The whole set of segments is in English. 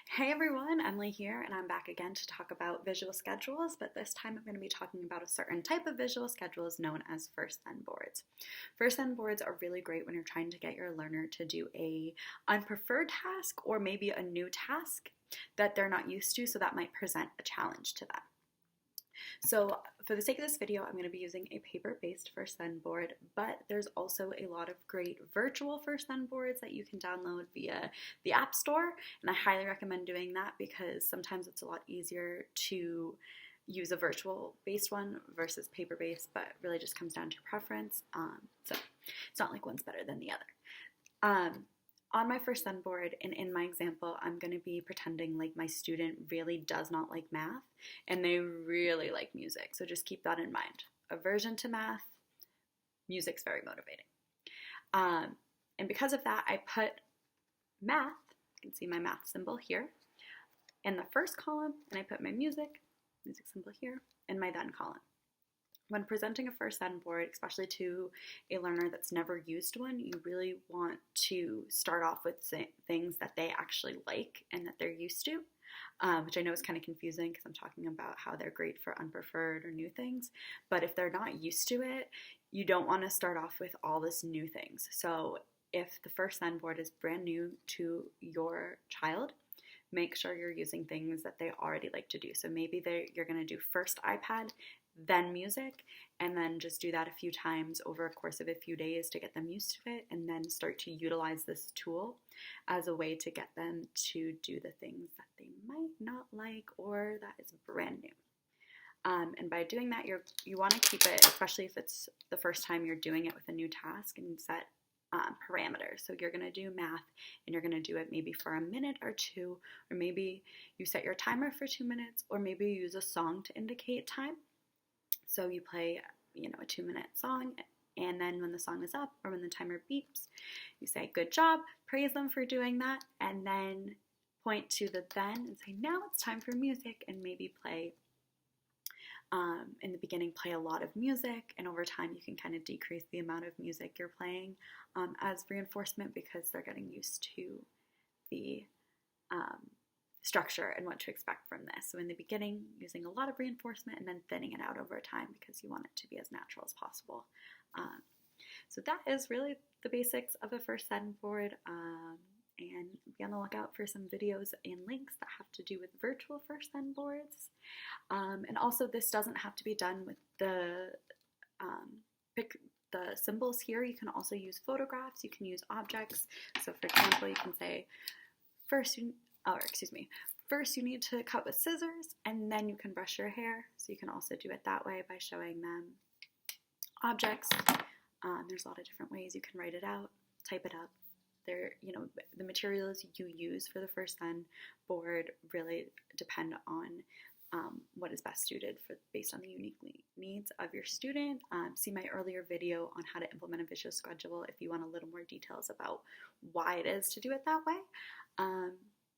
Hey everyone, Emily here, and I'm back again to talk about visual schedules, but this time I'm going to be talking about a certain type of visual schedules known as first then boards. First then boards are really great when you're trying to get your learner to do a unpreferred task or maybe a new task that they're not used to, so that might present a challenge to them. So for the sake of this video, I'm going to be using a paper-based first then board, but there's also a lot of great virtual first then boards that you can download via the App Store, and I highly recommend doing that because sometimes it's a lot easier to use a virtual based one versus paper based, but it really just comes down to preference. So it's not like one's better than the other. On my first then board, and in my example, I'm going to be pretending like my student really does not like math and they really like music. So just keep that in mind. Aversion to math, music's very motivating. And because of that, I put math, you can see my math symbol here, in the first column, and I put my music symbol here, in my then column. When presenting a first then board, especially to a learner that's never used one, you really want to start off with things that they actually like and that they're used to, which I know is kind of confusing because I'm talking about how they're great for unpreferred or new things. But if they're not used to it, you don't want to start off with all this new things. So if the first then board is brand new to your child, make sure you're using things that they already like to do. So maybe you're going to do first iPad, then music, and then just do that a few times over a course of a few days to get them used to it, and then start to utilize this tool as a way to get them to do the things that they might not like or that is brand new. And by doing that, you want to keep it, especially if it's the first time you're doing it with a new task, and set parameters. So you're going to do math and you're going to do it maybe for a minute or two, or maybe you set your timer for 2 minutes, or maybe you use a song to indicate time. So you play, a 2-minute song, and then when the song is up or when the timer beeps, you say, good job, praise them for doing that, and then point to the then and say, now it's time for music, and maybe play, in the beginning, play a lot of music, and over time you can kind of decrease the amount of music you're playing as reinforcement because they're getting used to the structure and what to expect from this. So in the beginning, using a lot of reinforcement and then thinning it out over time because you want it to be as natural as possible. So that is really the basics of a first then board. And be on the lookout for some videos and links that have to do with virtual first then boards. And also, this doesn't have to be done with the symbols here. You can also use photographs. You can use objects. So for example, you can say, first you need to cut with scissors, and then you can brush your hair. So you can also do it that way by showing them objects. There's a lot of different ways you can write it out, type it up. The materials you use for the first then board really depend on what is best suited based on the unique needs of your student. See my earlier video on how to implement a visual schedule if you want a little more details about why it is to do it that way.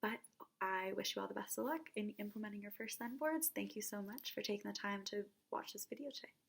But I wish you all the best of luck in implementing your first then boards. Thank you so much for taking the time to watch this video today.